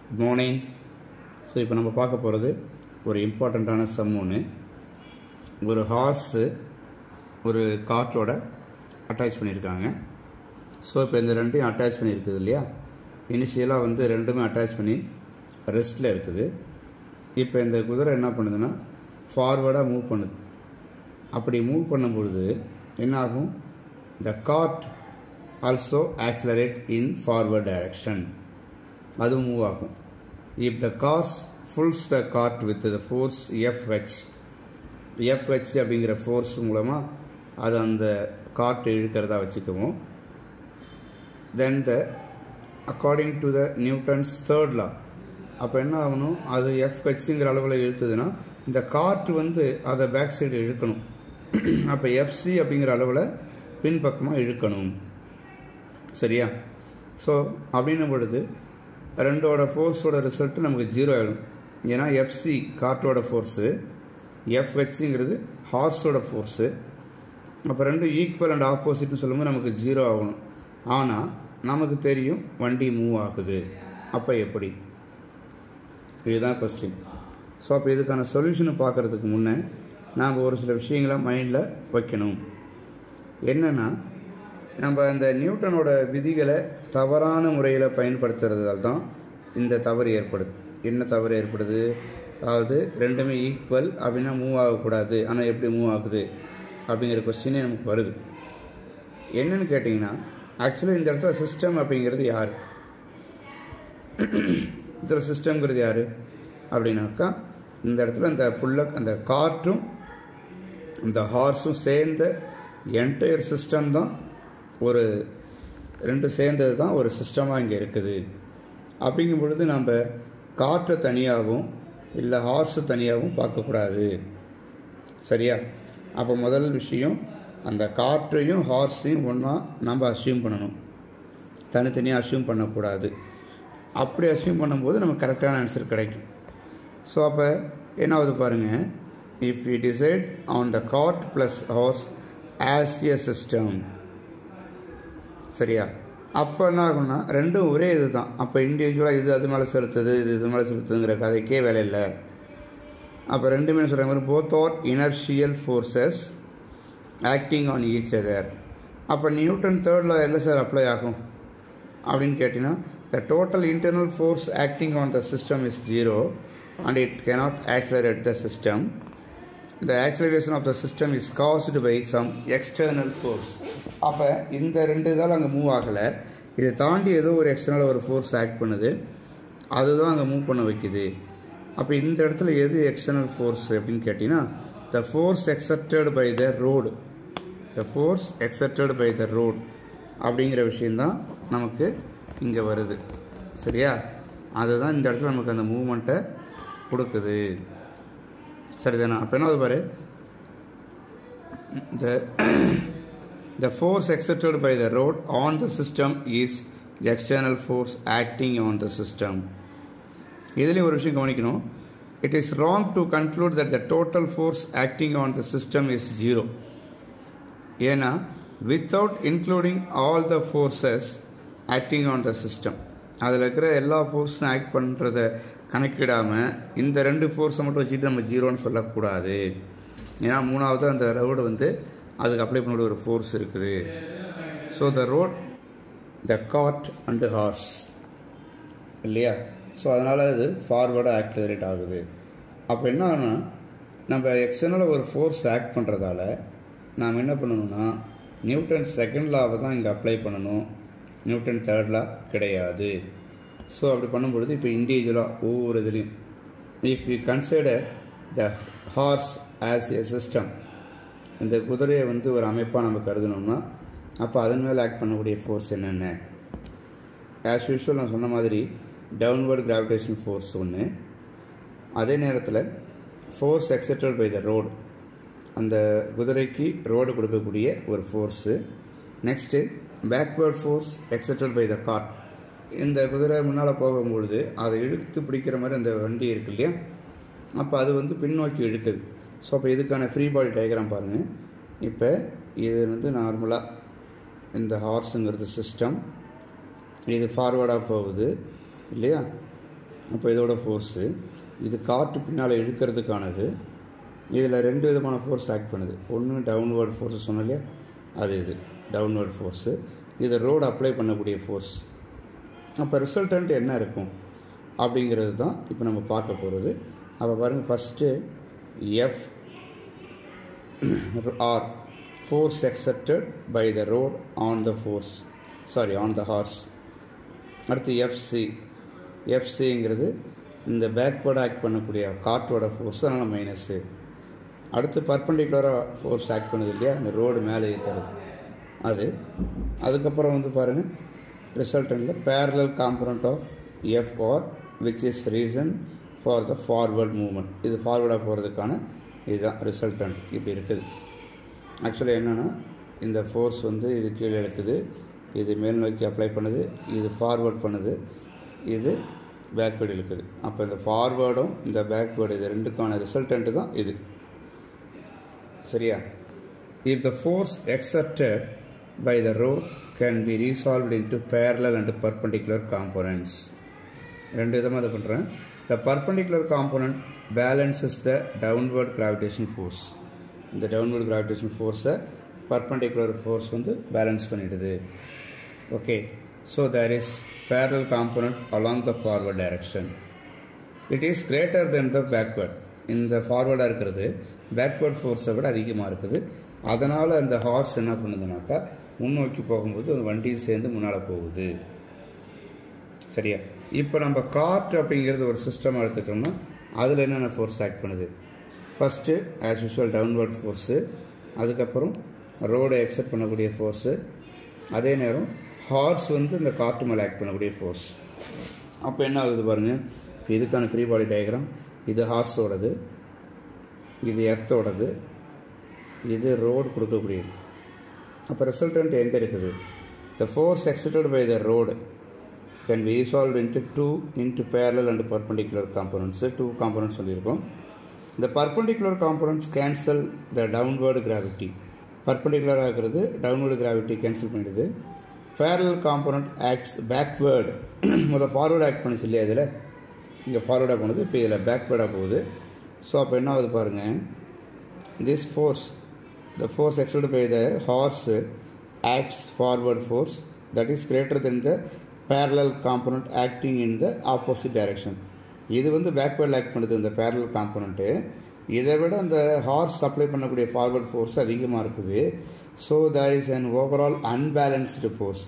Good morning. So இப்போ நம்ம பார்க்க போகிறது ஒரு இம்பார்ட்டண்ட்டான சம் ஒன்று. ஒரு ஹார்ஸ் ஒரு கார்ட்டோட அட்டாச் பண்ணியிருக்காங்க. ஸோ இப்போ இந்த ரெண்டையும் அட்டாச் பண்ணியிருக்குது இல்லையா, இனிஷியலாக வந்து ரெண்டுமே அட்டாச் பண்ணி ரெஸ்ட்டில் இருக்குது. இப்போ இந்த குதிரை என்ன பண்ணுதுன்னா ஃபார்வர்டாக மூவ் பண்ணுது. அப்படி மூவ் பண்ணும்பொழுது என்ன ஆகும், the cart also accelerate in forward direction, அது மூவ் ஆகும். If the cars pulls the cart with the force F H அப்படிங்கிற ஃபோர்ஸ் மூலமாக அது அந்த கார்ட் இழுக்கிறதா வச்சுக்குவோம். Then according to the Newton's third law, அப்போ என்ன ஆகணும், அது எஃப்ஹெச்ங்கிற அளவில் இழுத்துதுன்னா இந்த கார்ட் வந்து அதை பேக் சைடு இழுக்கணும். அப்போ எஃப்சி அப்படிங்கிற அளவில் பின்பக்கமாக இழுக்கணும். சரியா? ஸோ அப்படின்னும் பொழுது ரெண்டோட ஃபோர்ஸோட ரிசல்ட் நமக்கு 0 ஆகிடும். ஏன்னா எஃப்சி கார்ட்டோட ஃபோர்ஸு, எஃப்ஹெச்ங்கிறது ஹார்ஸோட ஃபோர்ஸு. அப்போ ரெண்டும் ஈக்குவல் அண்ட் ஆப்போசிட்னு சொல்லும்போது நமக்கு 0 ஆகணும். ஆனால் நமக்கு தெரியும் வண்டி மூவ் ஆகுது. அப்போ எப்படி? இதுதான் கொஸ்டின். ஸோ அப்போ இதுக்கான சொல்யூஷனை பார்க்குறதுக்கு முன்னே நாம் ஒரு சில விஷயங்களை மைண்டில் வைக்கணும். என்னென்னா, நம்ம அந்த நியூட்டனோட விதிகளை தவறான முறையில் பயன்படுத்துறதால் தான் இந்த தவறு ஏற்படுது. என்ன தவறு ஏற்படுது? அதாவது ரெண்டுமே ஈக்குவல் அப்படின்னா மூவ் ஆகக்கூடாது, ஆனால் எப்படி மூவ் ஆகுது அப்படிங்கிற கொஸ்டினே நமக்கு வருது. என்னன்னு கேட்டிங்கன்னா, ஆக்சுவலி இந்த இடத்துல சிஸ்டம் அப்படிங்கிறது யார்? இந்த சிஸ்டம்ங்கிறது யார் அப்படின்னாக்கா, இந்த இடத்துல இந்த ஃபுல்லாக அந்த கார்ட்டும் இந்த ஹார்ஸும் சேர்ந்த என்டையர் சிஸ்டம் தான், ஒரு ரெண்டு சேர்ந்தது தான் ஒரு சிஸ்டமாக இங்கே இருக்குது. அப்படிங்கும் பொழுது நம்ம காற்றை தனியாகவும் இல்லை ஹார்ஸு தனியாகவும் பார்க்கக்கூடாது. சரியா? அப்போ முதல் விஷயம், அந்த காற்றையும் ஹார்ஸையும் ஒன்றா நம்ம அஸ்யூம் பண்ணணும், தனித்தனியாக அஸ்யூம் பண்ணக்கூடாது. அப்படி அஸ்யூம் பண்ணும்போது நமக்கு கரெக்டான ஆன்சர் கிடைக்கும். ஸோ அப்போ என்ன ஆகுது பாருங்கள், if we decide on the cart plus horse as a system, சரியா? அப்போ என்ன ஆகும்னா ரெண்டும் ஒரே இது தான். அப்போ இண்டிவிஜுவலாக இது அது மேலே செலுத்துது, இது மேலே செலுத்துதுங்கிற கதைக்கே வேலை இல்லை. அப்போ ரெண்டுமே சொல்கிற மாதிரி both are inertial forces acting on each other. அப்போ நியூட்டன் தேர்ட் லா எல்லாம் சார் அப்ளை ஆகும் அப்படின்னு கேட்டிங்கன்னா, the total internal force acting on the system is 0 and it cannot accelerate the system. The acceleration of the system is caused by some external force. அப்போ இந்த ரெண்டு இதால் அங்கே move ஆகலை, இதை தாண்டி ஏதோ ஒரு எக்ஸ்டர்னல் ஒரு ஃபோர்ஸ் ஆக்ட் பண்ணுது, அதுதான் அங்கே மூவ் பண்ண வைக்குது. அப்போ இந்த இடத்துல எது எக்ஸ்டர்னல் ஃபோர்ஸ் அப்படின்னு கேட்டிங்கன்னா, the force exerted by the road, the force exerted by the road அப்படிங்கிற விஷயந்தான் நமக்கு இங்கே வருது. சரியா? அதுதான் இந்த இடத்துல நமக்கு அந்த மூவ்மெண்ட்டை கொடுக்குது. சரிதானா? அப்போ என்ன பாரு, the force exerted by the road on the system is the external force acting on the system. இதுலேயும் ஒரு விஷயம் கவனிக்கணும், it is wrong to conclude that the total force acting on the system is 0. ஏன்னா without including all the forces acting on the system, அதில் இருக்கிற எல்லா ஃபோர்ஸும் act பண்ணுறத கணக்கிடாமல் இந்த ரெண்டு ஃபோர்ஸை மட்டும் வச்சுட்டு நம்ம 0ன்னு சொல்லக்கூடாது. ஏன்னா மூணாவது அந்த ரோடு வந்து அதுக்கு அப்ளை பண்ண ஒரு ஃபோர்ஸ் இருக்குது. So the road, the cart and horse இல்லையா? ஸோ அதனால் அது ஃபார்வர்டாக ஆக்சிலரேட் ஆகுது. அப்போ என்ன ஆகுனா, நம்ம எக்ஸ்டர்னலாக ஒரு ஃபோர்ஸ் ஆக்ட் பண்ணுறதால நாம் என்ன பண்ணணும்னா நியூட்டன் செகண்ட் லாவை தான் இங்கே அப்ளை பண்ணணும், நியூட்டன் தேர்ட் லா கிடையாது. ஸோ அப்படி பண்ணும்பொழுது இப்போ இண்டிவிஜுவலாக ஒவ்வொரு இதுலேயும் if you consider the hours as a system, இந்த குதிரையை வந்து ஒரு அமைப்பாக நம்ம கருதணும்னா அப்போ அதன் மேலே ஆக்ட் பண்ணக்கூடிய ஃபோர்ஸ் என்னென்ன? ஆஸ் யூஷுவல் நான் சொன்ன மாதிரி டவுன்வர்ட் கிராவிடேஷன் ஃபோர்ஸ் ஒன்று, அதே நேரத்தில் force exerted by the road, அந்த குதிரைக்கு ரோடு கொடுக்கக்கூடிய ஒரு force. Next backward force exerted by the cart, இந்த குதிரை முன்னால் போகும்பொழுது அதை இழுத்து பிடிக்கிற மாதிரி அந்த வண்டி இருக்கு இல்லையா, அப்போ அது வந்து பின்னோக்கி இழுக்குது. ஸோ அப்போ இதுக்கான ஃப்ரீ பாடி டயக்ராம் பாருங்கள். இப்போ இது வந்து நார்மலாக இந்த ஹார்ஸுங்கிறது சிஸ்டம், இது ஃபார்வர்டாக போகுது இல்லையா, அப்போ இதோட ஃபோர்ஸு இது காற்று பின்னால் இழுக்கிறதுக்கானது. இதில் 2 விதமான ஃபோர்ஸ் ஆக்ட் பண்ணுது. ஒன்று டவுன்வர்ட் ஃபோர்ஸு சொன்னோம் இல்லையா, அது இது டவுன்வர்ட் ஃபோர்ஸு. இது ரோடு அப்ளை பண்ணக்கூடிய ஃபோர்ஸ். அப்போ ரிசல்டன்ட் என்ன இருக்கும் அப்படிங்கிறது தான் இப்போ நம்ம பார்க்க போகிறது. அப்போ பாருங்கள், first F R force exerted by the road on the on the horse. அடுத்து எஃப்சிங்கிறது இந்த பேக்வேர்டு ஆக்ட் பண்ணக்கூடிய காற்றோட ஃபோர்ஸ், அதனால் மைனஸு. அடுத்து பர்பண்டிகுலராக ஃபோர்ஸ் ஆக்ட் பண்ணுது இல்லையா, அந்த ரோடு மேலே ஏற்றுறது அது. அதுக்கப்புறம் வந்து பாருங்கள், ரிசல்டன்ட்டில் parallel component of FR which is reason for the forward movement. இது ஃபார்வர்டாக போகிறதுக்கான இதுதான் ரிசல்டன்ட். இப்படி இருக்குது. ஆக்சுவலி என்னென்னா, இந்த ஃபோர்ஸ் வந்து இது கீழே இருக்குது, இது மேல் நோக்கி அப்ளை பண்ணுது, இது ஃபார்வர்ட் பண்ணுது, இது பேக்வேர்டு இருக்குது. அப்போ இந்த ஃபார்வேர்டும் இந்த பேக்வேர்டு இது ரெண்டுக்கான ரிசல்டன்ட்டு தான் இது. சரியா? If the force exerted by the road can be resolved into parallel and perpendicular components. ரெண்டு விதமாக இதை பண்ணுறேன். The perpendicular component balances the downward gravitational force. இந்த டவுன்வர்ட் கிராவிடேஷன் ஃபோர்ஸை பர்பண்டிகுலர் ஃபோர்ஸ் வந்து பேலன்ஸ் பண்ணிடுது. Okay, so there is parallel component along the forward direction. It is greater than the backward. இந்த ஃபார்வர்டாக இருக்கிறது பேக்வேர்ட் ஃபோர்ஸை விட அதிகமாக இருக்குது. அதனால் அந்த ஹார்ஸ் என்ன பண்ணுதுனாக்கா, முன்னோக்கி போகும்போது அந்த வண்டியும் சேர்ந்து முன்னால் போகுது. சரியா? இப்போ நம்ம காற்று அப்படிங்கிறது ஒரு சிஸ்டம் எடுத்துட்டோம்னா அதில் என்னென்ன ஃபோர்ஸ் ஆக்ட் பண்ணுது? First as usual downward force, அதுக்கப்புறம் ரோடை எக்ஸெப்ட் பண்ணக்கூடிய ஃபோர்ஸு, அதே நேரம் ஹார்ஸ் வந்து இந்த காற்று மேலே ஆக்ட் பண்ணக்கூடிய ஃபோர்ஸ். அப்போ என்ன ஆகுது பாருங்கள், இப்போ இதுக்கான ஃப்ரீ பாடி டயக்ராம். இது ஹார்ஸோடது, இது எர்த்தோடது, இது ரோடு கொடுக்கக்கூடியது. அப்போ ரிசல்டன்ட் எங்கே இருக்குது? The force exerted by the road can be resolved into parallel and perpendicular components. 2 components சொல்லியிருக்கோம். The perpendicular components cancel the downward gravity. Perpendicular ஆகிறது downward gravity cancel பண்ணிடுது. Parallel component acts backward. முதல் forward act பண்ணிச்சு இல்லையா, இதில் இங்கே ஃபார்வர்டாக போனது, இப்போ இதில் பேக்வேர்டாக போகுது. ஸோ அப்போ என்ன ஆகுது பாருங்கள், this force, the force exerted by the horse acts forward force that is greater than the parallel component acting in the opposite direction. இது வந்து பேக்வேர்ட் ஆக்ட் பண்ணுது இந்த பேரலல் காம்பனண்ட்டு. இதை விட அந்த ஹார்ஸ் அப்ளை பண்ணக்கூடிய ஃபார்வர்ட் ஃபோர்ஸ் அதிகமாக இருக்குது. So there is an overall unbalanced force.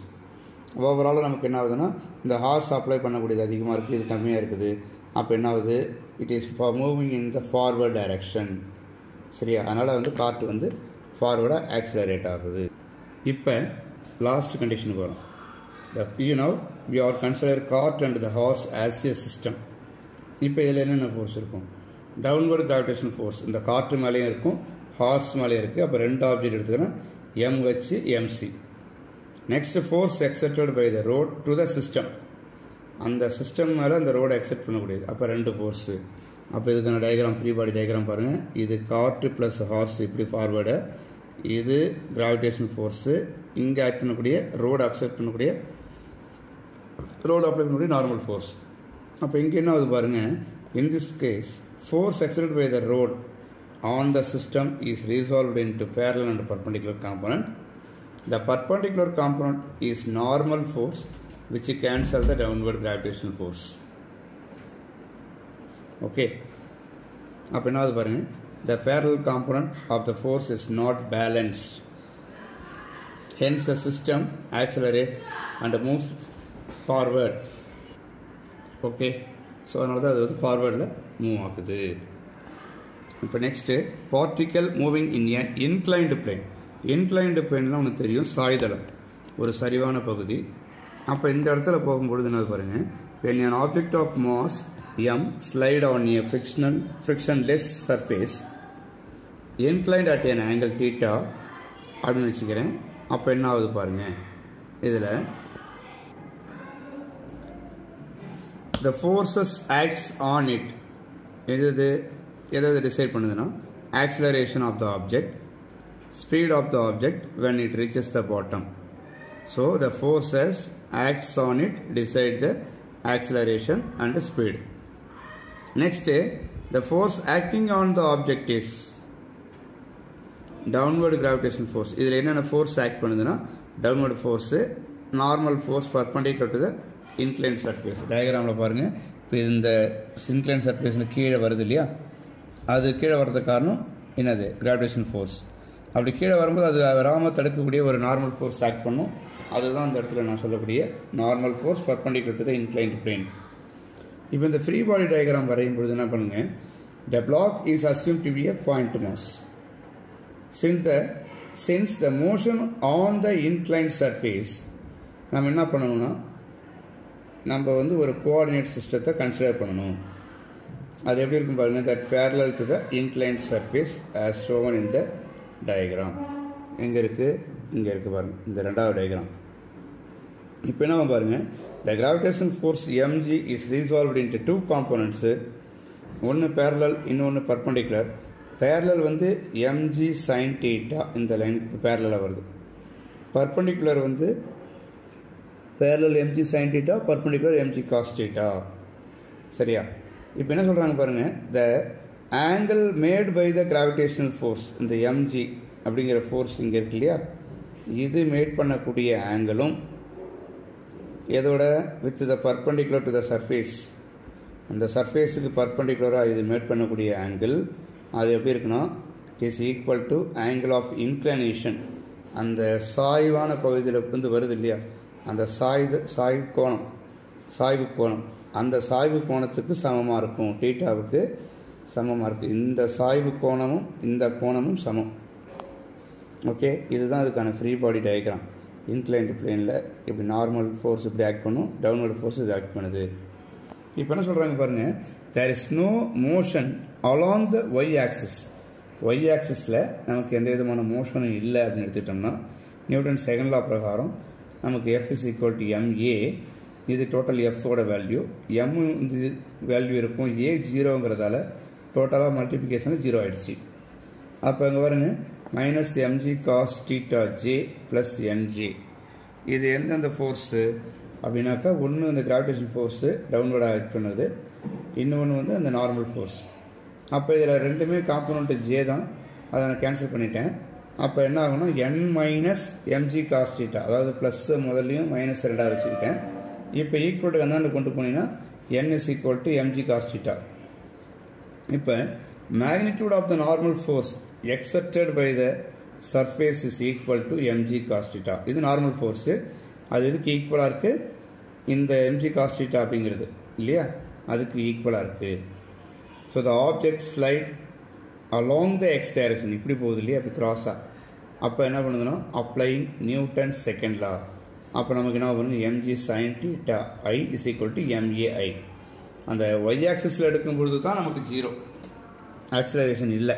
ஓவராலாக நமக்கு என்ன ஆகுதுன்னா, இந்த ஹார்ஸ் அப்ளை பண்ணக்கூடியது அதிகமாக இருக்குது, இது கம்மியாக இருக்குது. அப்போ என்ன ஆகுது, it is moving in the forward direction. சரியா? அதனால் வந்து காற்று வந்து ஃபார்வர்டாக ஆக்சிலரேட் ஆகுது. இப்போ லாஸ்ட் கண்டிஷனுக்கு வரும். we are consider cart and the horse as a system. இப்போ இதில் என்னென்ன ஃபோர்ஸ் இருக்கும்? டவுன்வர்ட் கிராவிடேஷன் ஃபோர்ஸ் இந்த காற்று மேலேயும் இருக்கும், ஹார்ஸ் மேலேயும் இருக்குது. அப்போ 2 ஆப்ஜெக்ட் எடுத்துக்கிறேன், MH MC. Next force exerted by the road to the system. அந்த சிஸ்டம் மேலே அந்த ரோடை எக்ஸெப்ட் பண்ணக்கூடியது. அப்போ 2 ஃபோர்ஸு. அப்போ இதுக்கான டயக்ராம், ஃப்ரீ பாடி டயக்ராம் பாருங்கள். இது காற்று ப்ளஸ் ஹார்ஸ் இப்படி ஃபார்வேர்டு, இது கிராவிடேஷன் ஃபோர்ஸு, இங்கே ஆக்ட் பண்ணக்கூடிய ரோடு அக்செப்ட் பண்ணக்கூடிய ரோடு அப்ளை பண்ணக்கூடிய நார்மல் ஃபோர்ஸ். அப்போ இங்கே என்ன ஆகுது பாருங்கள், in this case force exerted by the road on the system is resolved into parallel and perpendicular component. The perpendicular component is normal force which cancel the downward gravitational force. Okay. அப்போ என்ன ஆகுது பாருங்கள், the parallel component of the force is not balanced. Hence the system accelerates and moves forward. Okay, so அதனால தான் அது வந்து ஃபார்வேர்டில் move ஆகுது. இப்போ next particle moving in a inclined plane. Inclined பிளேன்லாம் ஒன்று தெரியும், சாய்தளம், ஒரு சரிவான பகுதி. அப்போ இந்த இடத்துல போகும்பொழுது என்ன பாருங்கள், when an object of mass m slide on a frictionless surface inclined at an angle theta அப்படின்னு வச்சுக்கிறேன். அப்போ என்ன ஆகுது பாருங்கள், இதில் the forces acts on it. எது டிசைட் பண்ணுதுன்னா, acceleration of the object, speed of the object when it reaches the bottom. So the forces acts on it decide the acceleration and speed. Next, the force acting on the object is downward gravitational force. இதில் என்னென்ன force act பண்ணுதுன்னா downward force, normal force perpendicular to the inclined surface. டயக்ராம்ல பாருங்க, இப்போ இந்த inclined surface கீழே வருது இல்லையா, அது கீழே வர்றதுக்கு காரணம் என்னது? Gravitation force. அப்படி கீழே வரும்போது அது வராமல் தடுக்கக்கூடிய ஒரு நார்மல் ஃபோர்ஸ் ஆக்ட் பண்ணும். அதுதான் அந்த இடத்துல நான் சொல்லக்கூடிய normal force perpendicular to the inclined plane. இப்போ இந்த ஃப்ரீ பாடி டயக்ராம் வரையும் பொழுது என்ன பண்ணுங்க, the block is assume to be a point mass. Since the motion on the inclined surface, நம்ம என்ன பண்ணணும்னா நம்ம வந்து ஒரு கோஆர்டினேட் சிஸ்டத்தை கன்சிடர் பண்ணணும். அது எப்படி இருக்கும் பாருங்க, that parallel to the inclined surface as shown in the diagram. எங்க இருக்கு? இங்க இருக்கு பாருங்க, இந்த ரெண்டாவது டயக்ராம். இப்போ என்ன பாருங்க, the gravitational force mg is resolved into two components. ஒன்று parallel, இன்னொன்று perpendicular. parallel வந்து mg sin theta, இந்த லைனுக்கு parallel வருது. perpendicular வந்து parallel mg sin theta, perpendicular mg cos theta. சரியா? இப்போ என்ன சொல்றாங்க பாருங்க, the angle made by the gravitational force, இந்த mg அப்படிங்கிற ஃபோர்ஸ் இங்க இருக்கு இல்லையா, இது மேட் பண்ணக்கூடிய ஆங்கிளும் எதோட with the perpendicular to the surface, அந்த சர்ஃபேஸுக்கு பர்பெண்டிகுலராக இது மேட் பண்ணக்கூடிய ஆங்கிள் அது எப்படி இருக்குன்னா it is equal to angle of inclination. அந்த சாய்வான பகுதியில் வந்து வருது இல்லையா, அந்த சாய்வு கோணம் அந்த சாய்வு கோணத்துக்கு சமமாக இருக்கும், டீட்டாவுக்கு சமமாக இருக்குது. இந்த சாய்வு கோணமும் இந்த கோணமும் சமம். ஓகே, இதுதான் அதுக்கான ஃப்ரீ பாடி டயக்ராம். இன்க்ளைன்டு பிளேனில் இப்படி நார்மல் ஃபோர்ஸ் இப்படி ஆக்ட் பண்ணும், டவுன்வர்ட் ஃபோர்ஸ் இது ஆக்ட் பண்ணுது. இப்போ என்ன சொல்கிறாங்க பாருங்க, there is no motion along the y axis. Y ஆக்சிஸில் நமக்கு எந்த விதமான மோஷனும் இல்லை அப்படின்னு எடுத்துக்கிட்டோம்னா, நியூட்டன் செகண்ட் லா பிரகாரம் நமக்கு F is equal to MA. இது டோட்டல் எஃப்ஓட வேல்யூ. எம் இந்த வேல்யூ இருக்கும், ஏ ஜீரோங்கிறதால டோட்டலாக மல்டிபிகேஷனில் ஜீரோ ஆயிடுச்சு. அப்போ இங்கே பாருங்க, minus MG cos theta J plus NJ. இது எந்தெந்த ஃபோர்ஸு அப்படின்னாக்கா, ஒன்று இந்த கிராவிடேஷன் ஃபோர்ஸு டவுன்வர்டாக ஆக்ட் பண்ணுது, இன்னொன்று வந்து அந்த நார்மல் ஃபோர்ஸ். அப்போ இதில் ரெண்டுமே காம்பனண்ட் ஜே தான், அதை நான் கேன்சல் பண்ணிட்டேன். அப்போ என்ன ஆகும்னா N minus MG cos theta, அதாவது ப்ளஸ் முதல்லையும் மைனஸ் ரெண்டாவது வச்சுக்கிட்டேன். இப்போ ஈக்குவல் டு அந்தாண்டு கொண்டு போனீங்கன்னா N is equal to m g cos theta. இப்போ magnitude of the normal force exerted by the surface is equal to mg cos theta. இது நார்மல் ஃபோர்ஸ், அது இதுக்கு ஈக்குவலாக இருக்கு, இந்த mg cos theta அப்படிங்கிறது இல்லையா, அதுக்கு ஈக்குவலாக இருக்கு. So the object slide along the X direction, இப்படி போகுது இல்லையா, அப்படி கிராஸாக. அப்போ என்ன பண்ணுதுன்னா அப்ளைங் நியூட்டன் செகண்ட் லா. அப்போ நமக்கு என்ன பண்ணுங்க, mg sin theta i is equal to mai. அந்த y ஆக்சிஸில் எடுக்கும்பொழுது தான் நமக்கு ஜீரோ, ஆக்சிலரேஷன் இல்லை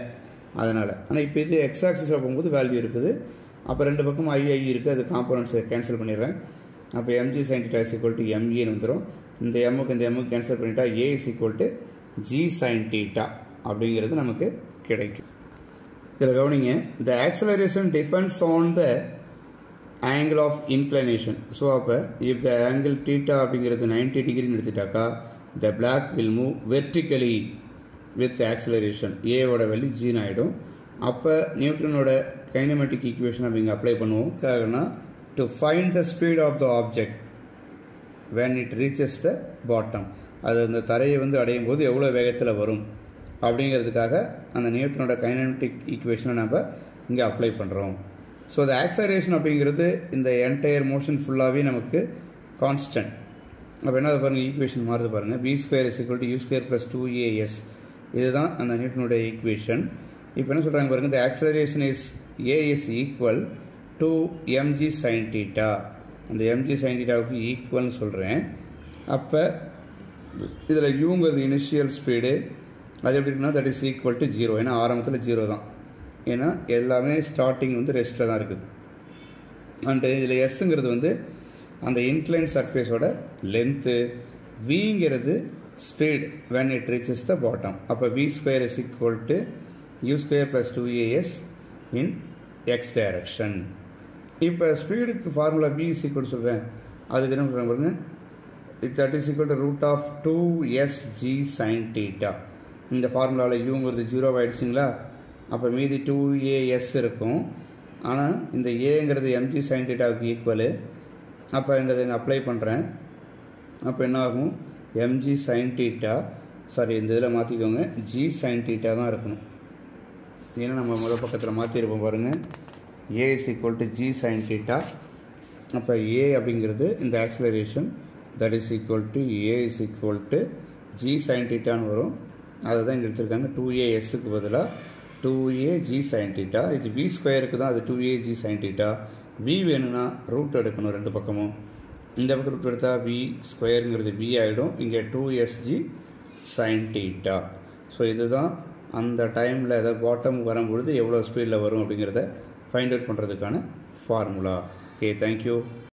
அதனால். ஆனால் இப்போ இது எக்ஸ் ஆக்சிஸில் போகும்போது வேல்யூ இருக்குது. அப்போ ரெண்டு பக்கம் ஐ இருக்குது, அது காம்பனன்ட்ஸை கேன்சல் பண்ணிடுறேன். அப்போ m g sine theta is equal to எம்ஏன்னு வந்துடும். இந்த எம்முக்கு இந்த எம்முக்கு கேன்சல் பண்ணிட்டா a is equal to g sine theta அப்படிங்கிறது நமக்கு கிடைக்கும். இதில் கவனிங்க, the acceleration depends on the angle of inclination. So அப்போ இஃப் த ஆங்கிள் டீட்டா அப்படிங்கிறது 90 டிகிரின்னு எடுத்துட்டாக்கா, the block will move vertically with acceleration. ஏவோட வேல்யூ ஜீன் ஆகிடும். அப்போ நியூட்டனோட கைனமேட்டிக் ஈக்குவேஷன் அப்படிங்க அப்ளை பண்ணுவோம். காரணம்னா to find the speed of the object when it reaches the bottom, அது அந்த தரையை வந்து அடையும் போது எவ்வளோ வேகத்தில் வரும் அப்படிங்கிறதுக்காக அந்த நியூட்டனோட கைனமேட்டிக் ஈக்குவேஷனை நம்ம இங்கே அப்ளை பண்ணுறோம். ஸோ த ஆக்சிலரேஷன் அப்படிங்கிறது இந்த என்டையர் மோஷன் ஃபுல்லாகவே நமக்கு கான்ஸ்டன்ட். அப்போ என்ன பாருங்கள், ஈக்குவேஷன் மாறுது பாருங்கள், V square is equal to U square plus 2as. இதுதான் அந்த நியூட்டனுடைய ஈக்குவேஷன். இப்போ என்ன சொல்கிறாங்க பாருங்கள், the acceleration is a is equal to mg sin theta. அந்த mg sin thetaவுக்கு ஈக்குவல்னு சொல்கிறேன். அப்போ இதில் யூங்கிறது இனிஷியல் ஸ்பீடு, அது எப்படி இருக்குன்னா தட் இஸ் ஈக்குவல் டு 0. ஏன்னா ஆரம்பத்தில் 0 தான், ஏன்னா எல்லாமே ஸ்டார்டிங் வந்து ரெஸ்ட்டில் தான் இருக்குது. அண்டு இதில் எஸ்ங்கிறது வந்து அந்த இன்க்ளைன் சர்ஃபேஸோட லென்த்து, விங்கிறது speed when it reaches the bottom. அப்போ v square is equal to u square plus 2as in x direction. இப்போ ஸ்பீடுக்கு ஃபார்முலா v is equal சொல்கிறேன், அதுக்கு என்ன சொல்கிறாங்க பாருங்க, that is equal to root of 2sg sin theta. இந்த ஃபார்முலாவில் யூங்கிறது 0 ஆகிடுச்சிங்களா, அப்போ மீதி 2as இருக்கும். ஆனால் இந்த ஏங்கிறது mg sin thetaவுக்கு ஈக்குவலு. அப்போ இங்கே அப்ளை பண்ணுறேன். அப்போ என்ன ஆகும், mg sin theta, சாரி இந்த இதில் மாற்றிக்கோங்க, g sin theta தான் இருக்கணும். ஏன்னா நம்ம முதல் பக்கத்தில் மாற்றிருப்போம் பாருங்கள், a is equal to g sin theta. அப்போ a அப்படிங்கிறது இந்த acceleration, that is equal to a is equal to g sin thetaன்னு வரும். அதை தான் இங்கே எடுத்திருக்காங்க. 2asக்கு பதிலாக 2a g sin theta. இது v ஸ்கொயருக்கு தான், அது 2a g sin theta. v வேணும்னா ரூட் எடுக்கணும் ரெண்டு பக்கமும். இந்த பக்கம் ரூட் எடுத்தால் v ஸ்கொயருங்கிறது v ஆகிடும். இங்கே 2sg sin theta. ஸோ இதுதான் அந்த டைமில் அதாவது பாட்டம் வரும்பொழுது எவ்வளோ ஸ்பீடில் வரும் அப்படிங்கிறத ஃபைண்ட் அவுட் பண்ணுறதுக்கான ஃபார்முலா. Okay, thank you.